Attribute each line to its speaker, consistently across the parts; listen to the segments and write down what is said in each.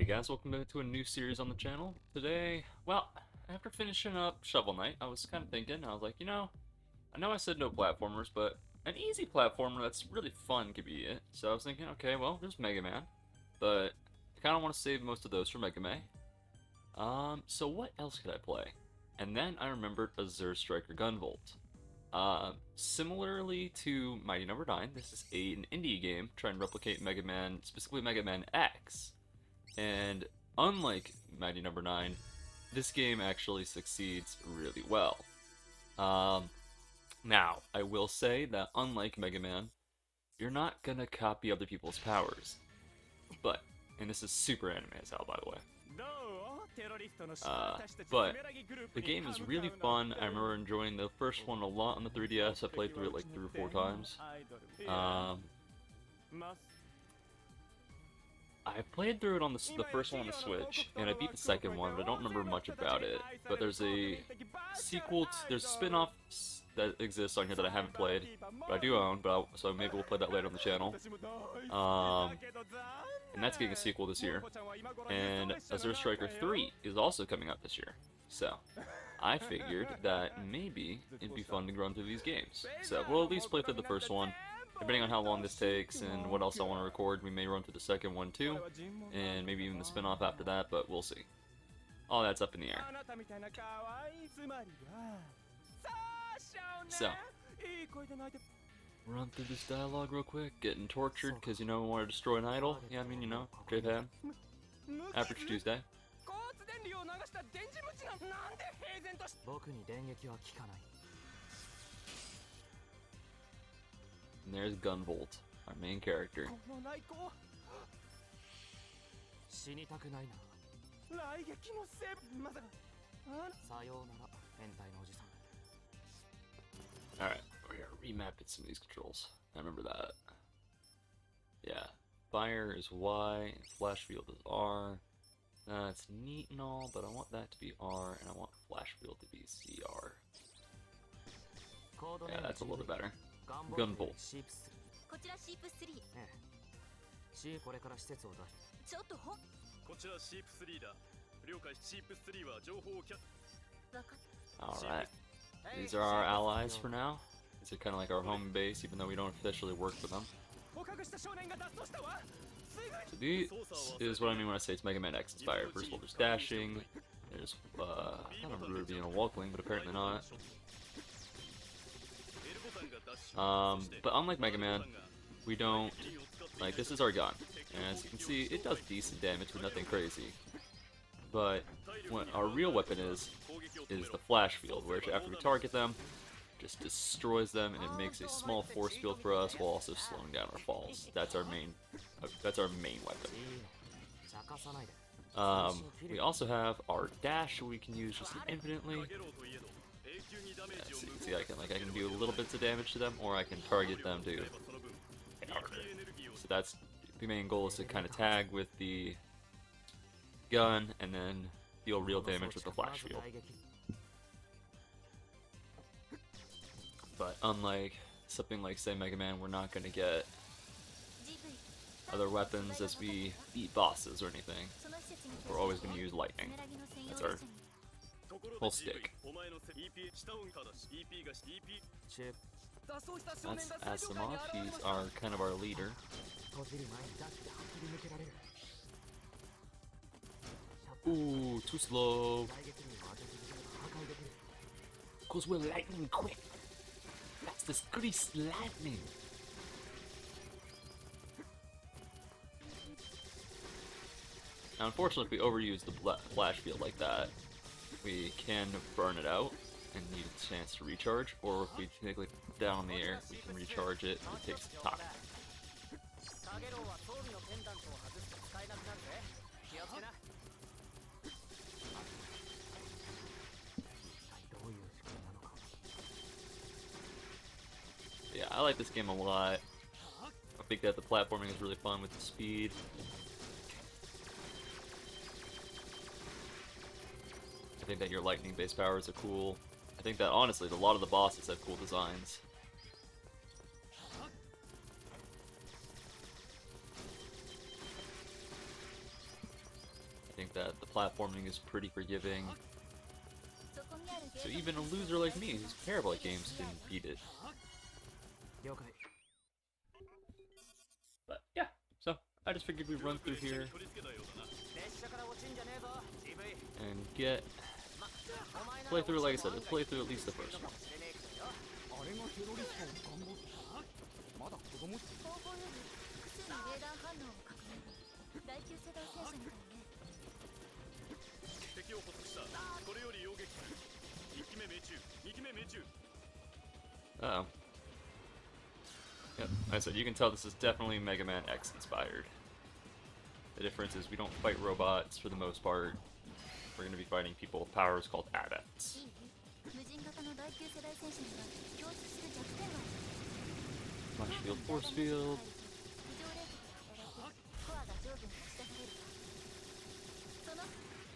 Speaker 1: Alrighty guys, welcome back to a new series on the channel. Today, well, after finishing up Shovel Knight, I was kind of thinking, I was like, I know I said no platformers, but an easy platformer that's really fun could be it. So I was thinking, okay, well, there's Mega Man, but I kind of want to save most of those for Mega Man. So what else could I play? And then I remembered Azure Striker Gunvolt. Similarly to Mighty Number 9, this is an indie game trying to replicate Mega Man, specifically Mega Man X. And unlike Mighty Number 9, this game actually succeeds really well. Now, I will say that unlike Mega Man, you're not gonna copy other people's powers. But, and this is super anime as hell, by the way. But the game is really fun. I remember enjoying the first one a lot on the 3DS. I played through it like 3 or 4 times. I played through it on the first one on the Switch, and I beat the second one, but I don't remember much about it. But there's a sequel, there's a spin-off that exists on here that I haven't played, but I do own, so maybe we'll play that later on the channel. And that's getting a sequel this year. And Azure Striker 3 is also coming out this year. So, I figured that maybe it'd be fun to run through these games. So, we'll at least play through the first one. Depending on how long this takes and what else I want to record, we may run through the second one too, and maybe even the spin-off after that, but we'll see. All that's up in the air. So, run through this dialogue real quick. Getting tortured because, we want to destroy an idol. Yeah, I mean, J-Pad. Average Tuesday. And there's Gunvolt, our main character. Alright, we're remapping some of these controls. I remember that. Yeah. Fire is Y, and flash field is R. That's neat and all, but I want that to be R, and I want flash field to be CR. Yeah, that's a little bit better. Gunvolt. Alright. These are our allies for now. These are kind of like our home base, even though we don't officially work with them. So this is what I mean when I say it's Mega Man X inspired. First of all, there's dashing. There's, I don't remember there being a walkling, but apparently not. But unlike Mega Man, we don't, this is our gun, and as you can see, it does decent damage, but nothing crazy. But what our real weapon is the flash field, which after we target them, just destroys them, and it makes a small force field for us, while also slowing down our falls. That's our main weapon. We also have our dash, we can use just infinitely. See, I can do little bits of damage to them, or I can target them to hit harder. So that's the main goal, is to kind of tag with the gun and then deal real damage with the flash field. But unlike something like, say, Mega Man, we're not going to get other weapons as we beat bosses or anything. We're always going to use lightning. That's our whole stick. That's Asimov. He's kind of our leader. Ooh, too slow. Cause we're lightning quick. That's this greased lightning. Now, unfortunately, if we overuse the flash field like that, we can burn it out and need a chance to recharge, or if we take it down in the air, we can recharge it, and it takes time. Yeah, I like this game a lot. I think that the platforming is really fun with the speed. I think that your lightning-based powers are cool. I think that, honestly, a lot of the bosses have cool designs. I think that the platforming is pretty forgiving. So even a loser like me who's terrible at games can beat it. But yeah, so I just figured we'd run through here and play through, like I said, play through at least the first one. Uh-oh. Yep, like I said, you can tell this is definitely Mega Man X inspired. The difference is we don't fight robots for the most part. We're going to be fighting people with powers called adepts. Punch field, force field.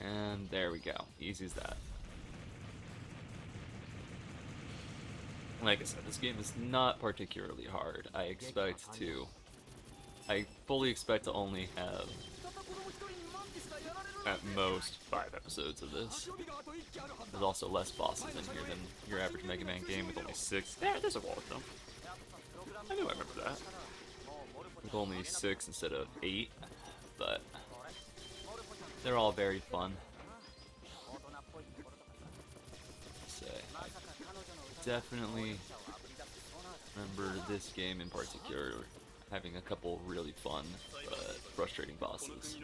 Speaker 1: And there we go. Easy as that. Like I said, this game is not particularly hard. I fully expect to only have at most 5 episodes of this. There's also less bosses in here than your average Mega Man game with only 6. There's a wall jump. I knew I remember that. With only 6 instead of 8, but they're all very fun. Definitely remember this game in particular having a couple really fun but frustrating bosses.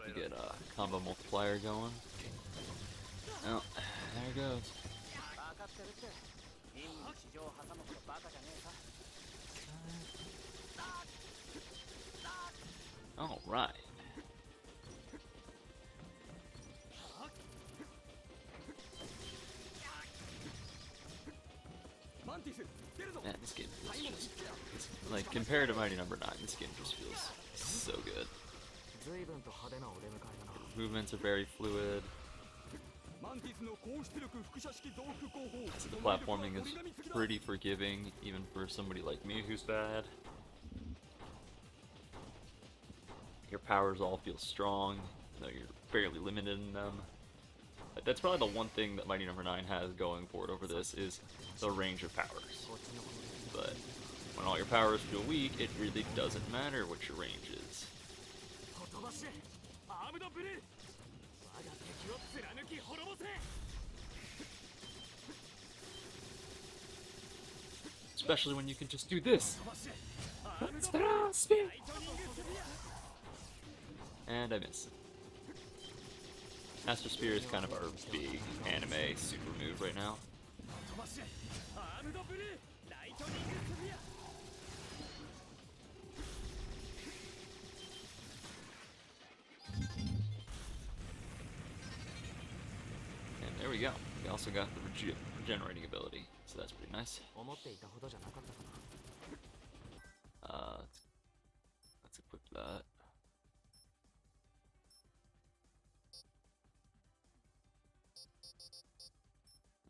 Speaker 1: You get a combo multiplier going. Oh, there it goes. All right. Man, this game feels just, like, compared to Mighty Number 9, this game just feels so good. Movements are very fluid. So the platforming is pretty forgiving, even for somebody like me who's bad. Your powers all feel strong, though you're fairly limited in them. That's probably the one thing that Mighty Number 9 has going for it over this is the range of powers. But when all your powers feel weak, it really doesn't matter what your range is. Especially when you can just do this. And I miss. Master Spear is kind of our big anime super move right now. And there we go. We also got the regenerating ability, so that's pretty nice. Let's equip that.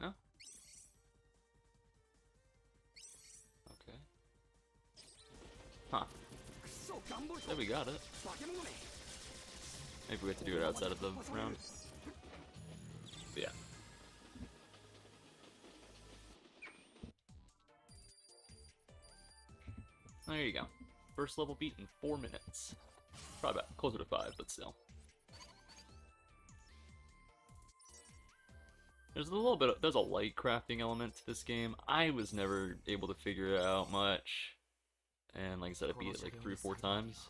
Speaker 1: No? Okay. Huh. There we got it. Maybe we have to do it outside of the round. But yeah. There you go. First level beat in 4 minutes. Probably about closer to 5, but still. There's a light crafting element to this game. I was never able to figure it out much. And like I said, I beat it like 3 or 4 times.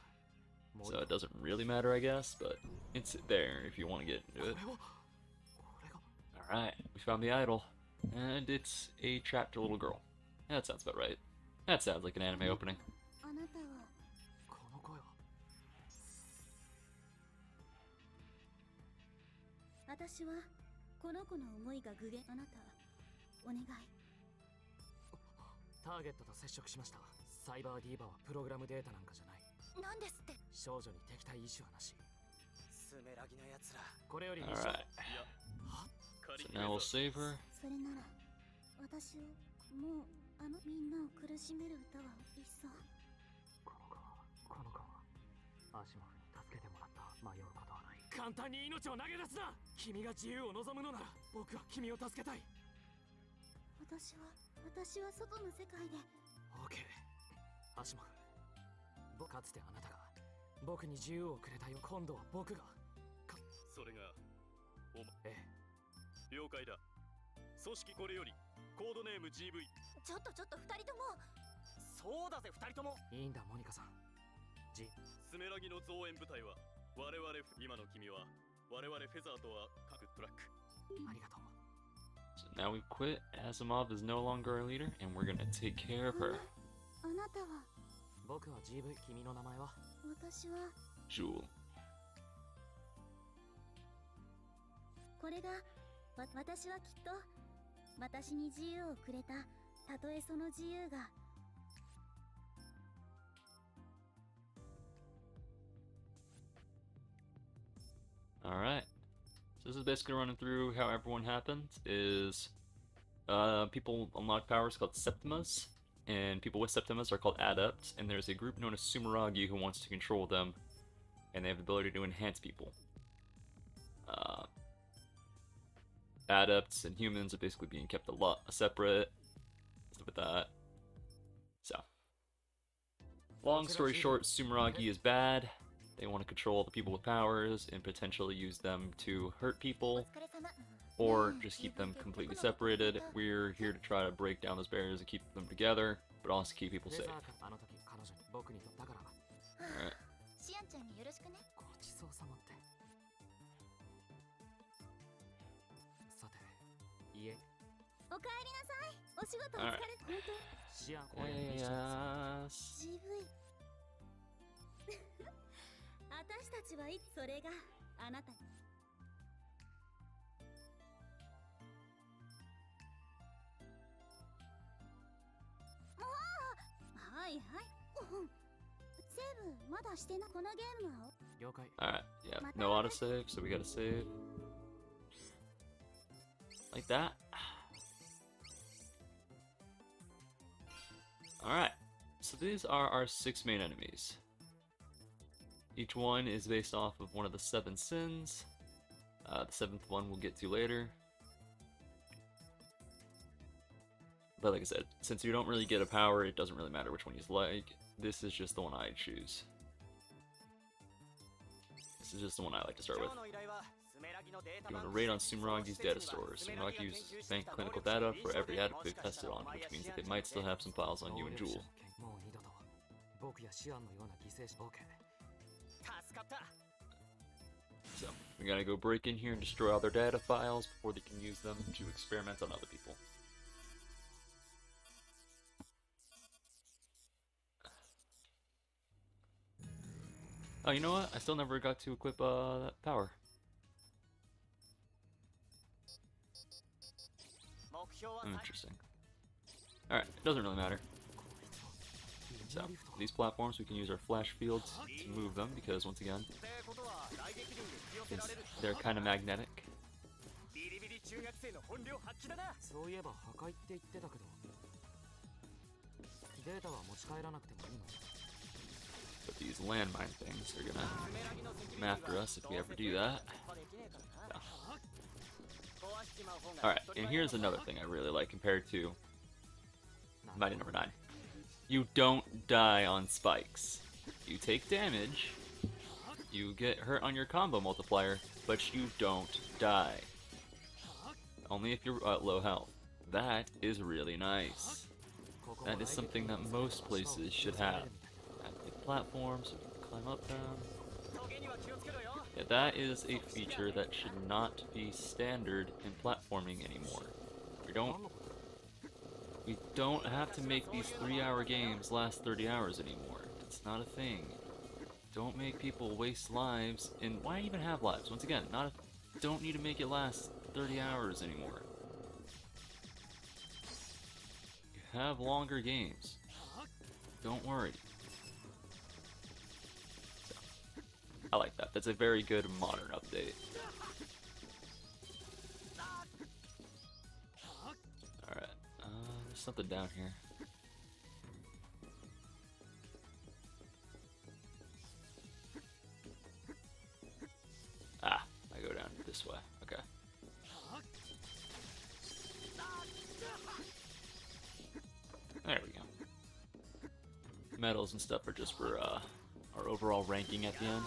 Speaker 1: So it doesn't really matter, I guess, but it's there if you want to get into it. Alright, we found the idol. And it's a trapped little girl. Yeah, that sounds about right. That sounds like an anime opening. Alright. So now we'll save her.
Speaker 2: あのみんなを苦しめる歌はいっそ。
Speaker 3: この子はアシモフに助けてもらった。迷うことはない。簡単に命を投げ出すな。君が自由を望むのなら僕は君を助けたい。
Speaker 2: 私は外の世界で。
Speaker 3: オーケー、アシモフ。かつてあなたが僕に自由をくれたよ。今度は僕が
Speaker 4: それが
Speaker 3: え
Speaker 4: え、了解だ。組織これよりコードネーム GV。
Speaker 2: ちょっと2人とも。
Speaker 3: そうだぜ2人とも。いいんだモニカさん。
Speaker 4: スメラギの増援部隊は我々。今の君は我々フェザーとは各トラック。
Speaker 3: ありがとう。
Speaker 1: So now we quit. Asimov is no longer our leader, and we're gonna take care of her.
Speaker 2: あなたは。
Speaker 3: 僕は GV。 君の名前は？
Speaker 2: 私は。
Speaker 1: Jewel.
Speaker 2: これが私はきっと私に自由をくれた。たとえその自由が。
Speaker 1: Alright. So this is basically running through how everyone happens. People unlock powers called Septimas, and people with Septimas are called Adepts, and there's a group known as Sumeragi who wants to control them, and they have the ability to enhance people. Adepts and humans are basically being kept a lot separate, stuff like that. So, long story short, Sumeragi is bad. They want to control the people with powers and potentially use them to hurt people, or just keep them completely separated. We're here to try to break down those barriers and keep them together, but also keep people safe. Alright.
Speaker 2: シアンちゃんによろしくね。
Speaker 3: ごちそうさまって。さて、家。
Speaker 2: おかえりなさい。お仕事お疲れ。本当。
Speaker 3: シアン、
Speaker 1: Yes.
Speaker 2: GV。私たちはいつそれがあなたに。はいはい。セーブまだしてな。このゲームは。
Speaker 3: 了解。
Speaker 1: Alright, yeah, no autosave, so we gotta save. Like that. Alright, so these are our 6 main enemies. Each one is based off of one of the 7 sins. The 7th one we'll get to later. But like I said, since you don't really get a power, it doesn't really matter which one you like. This is just the one I choose. This is just the one I like to start with. You want to raid on Sumeragi's data stores. Sumeragi uses bank clinical data for every adept they've tested on, which means that they might still have some files on you and Jewel. So, we gotta go break in here and destroy all their data files before they can use them to experiment on other people. Oh, you know what? I still never got to equip that power. Interesting. Alright, it doesn't really matter. So, these platforms, we can use our flash fields to move them because, once again, they're kind of magnetic. But these landmine things are gonna come after us if we ever do that. So. Alright, and here's another thing I really like compared to Mighty Number 9. You don't die on spikes. You take damage, you get hurt on your combo multiplier, but you don't die. Only if you're at low health. That is really nice. That is something that most places should have. Platforms, so you can climb up them. Yeah, that is a feature that should not be standard in platforming anymore. We don't have to make these 3-hour games last 30 hours anymore. It's not a thing. Don't make people waste lives, and why even have lives? Once again, don't need to make it last 30 hours anymore. You have longer games. Don't worry. I like that. That's a very good modern update. Alright, there's something down here. this way. Okay. There we go. Medals and stuff are just for our overall ranking at the end.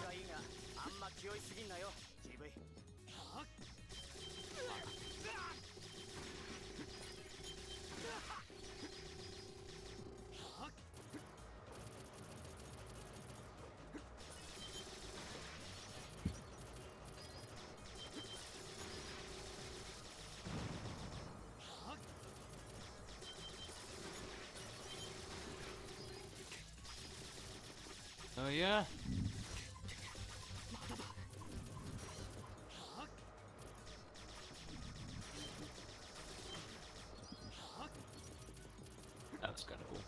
Speaker 1: Oh yeah? That was kind of cool.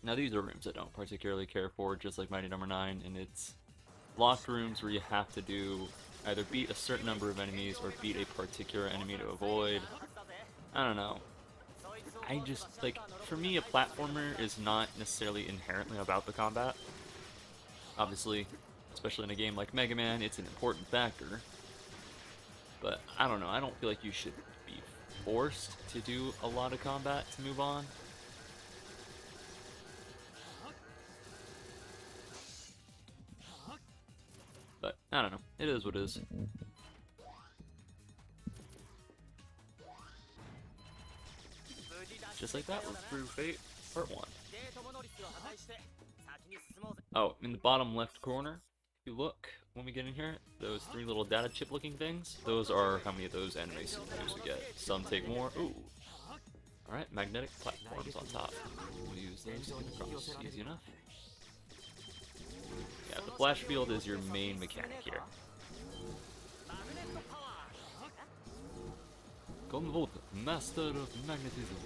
Speaker 1: Now these are rooms I don't particularly care for, just like Mighty Number 9, and it's locked rooms where you have to do either beat a certain number of enemies or beat a particular enemy to avoid. I don't know. I just, like, for me, a platformer is not necessarily inherently about the combat. Obviously, especially in a game like Mega Man, it's an important factor. But, I don't know, I don't feel like you should be forced to do a lot of combat to move on. But, I don't know, it is what it is. Just like that, we're through Fate Part 1. Oh, in the bottom left corner, if you look, when we get in here, those 3 little data chip looking things, those are how many of those anime CPUs we get. Some take more. Ooh. Alright, magnetic platforms on top. We'll use those to get across. Easy enough. Yeah, the flash field is your main mechanic here. Gunvolt, master of magnetism.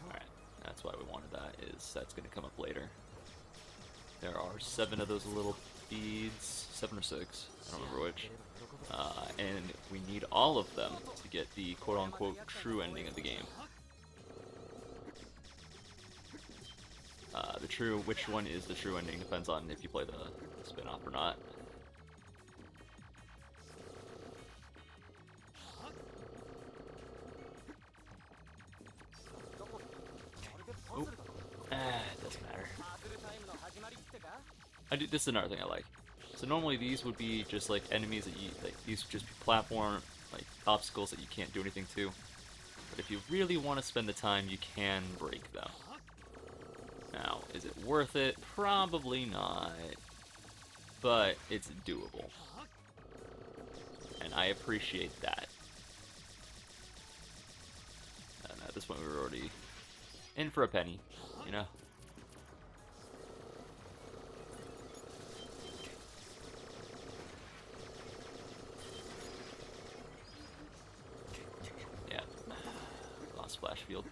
Speaker 1: Alright, that's why we wanted that, is that's going to come up later. There are 7 of those little beads, 7 or 6, I don't remember which. And we need all of them to get the quote-unquote true ending of the game. Which one is the true ending depends on if you play the spin-off or not. Oh, it doesn't matter. This is another thing I like. So normally these would be just like enemies that you, like these would just be platform, like obstacles that you can't do anything to. But if you really want to spend the time, you can break them. Now, is it worth it? Probably not. But it's doable. And I appreciate that. And at this point we were already in for a penny, you know? Yeah. Lost splash field.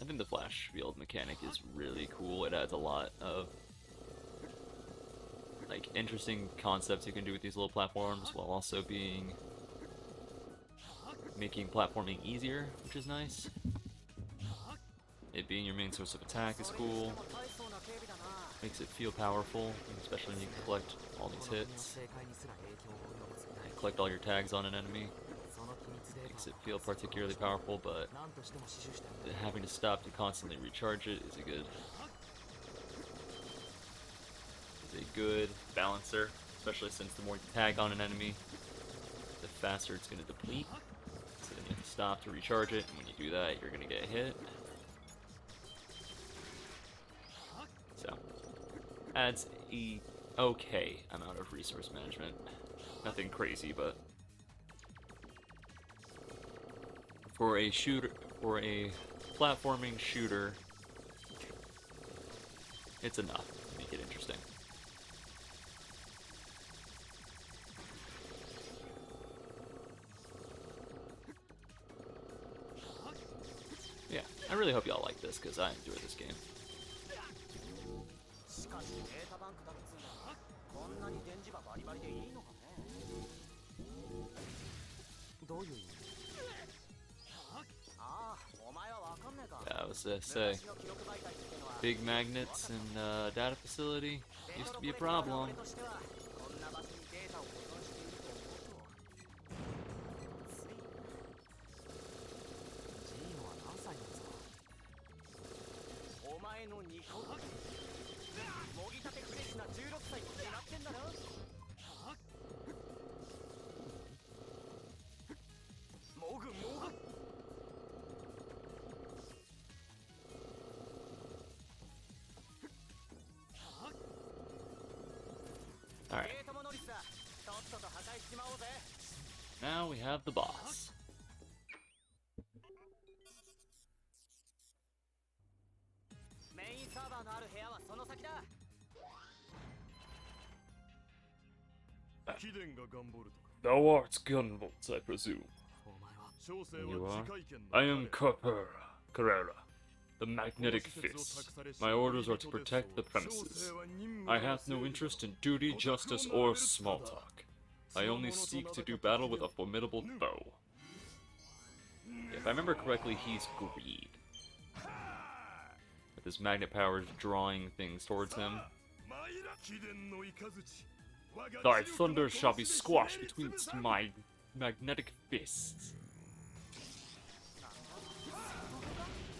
Speaker 1: I think the flash field mechanic is really cool. It adds a lot of like interesting concepts you can do with these little platforms while also making platforming easier, which is nice. It being your main source of attack is cool. Makes it feel powerful, especially when you collect all these hits and collect all your tags on an enemy. Makes it feel particularly powerful, but having to stop to constantly recharge it is a good balancer, especially since the more you tag on an enemy, the faster it's going to deplete. So then you have to stop to recharge it, and when you do that, you're going to get hit. So, adds a okay amount of resource management. Nothing crazy, but for a platforming shooter, it's enough to make it interesting. Yeah, I really hope y'all like this, because I enjoy this game.
Speaker 3: しかしデータバンクだっつうんだ。こんなに電磁場バリバリでいいのかね。どういう意味？ああ、お前はわかんねえか。
Speaker 1: Yeah, I was gonna say, big magnets and data facility used to be a problem. お前の2個もぎたてフレッシュな16歳ってなってんだろ。もぐもぐ。 Alright, now we have the boss. Thou art Gunvolt, I presume. You are? I am Carrera, the Magnetic Fist. My orders are to protect the premises. I have no interest in duty, justice, or small talk. I only seek to do battle with a formidable foe. If I remember correctly, he's Greed. With his magnet powers drawing things towards him. Thy thunder shall be squashed betwixt my magnetic fists.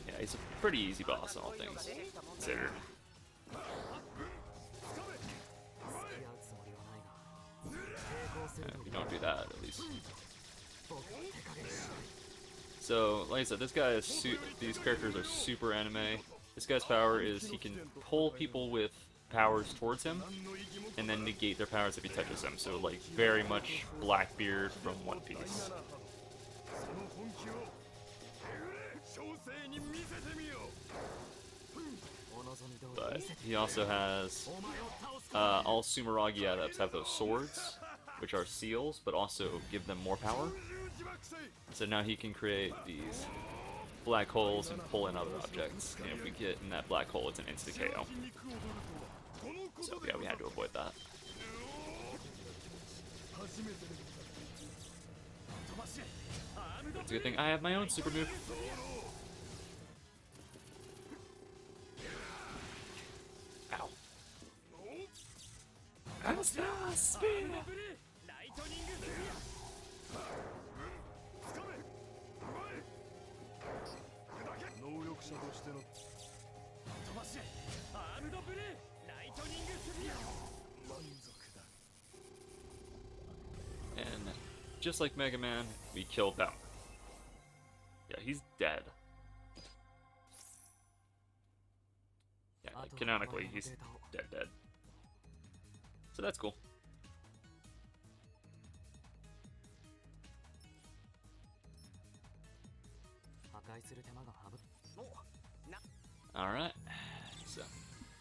Speaker 1: Yeah, he's a pretty easy boss in all things considered. If you don't do that, at least. So, like I said, this guy is these characters are super anime. This guy's power is he can pull people with powers towards him, and then negate their powers if he touches them. So, like, very much Blackbeard from One Piece. But he also has all Sumeragi adepts have those swords, which are seals, but also give them more power. So now he can create these black holes and pull in other objects. And if we get in that black hole, it's an instant KO. So yeah, we had to avoid that. It's a good thing I have my own super move. Ow. Azure spear! And just like Mega Man, we killed Power. Yeah, he's dead. Yeah, like, canonically, he's dead. So that's cool. Alright, so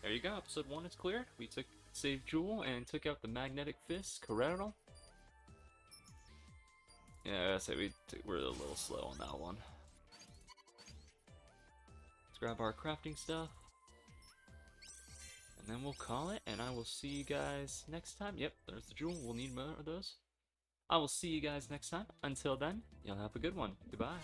Speaker 1: there you go, episode 1 is cleared. We saved Jewel and took out the magnetic fist, Carrera. Yeah, I say we're a little slow on that one. Let's grab our crafting stuff. And then we'll call it, and I will see you guys next time. Yep, there's the jewel. We'll need more of those. I will see you guys next time. Until then, y'all have a good one. Goodbye.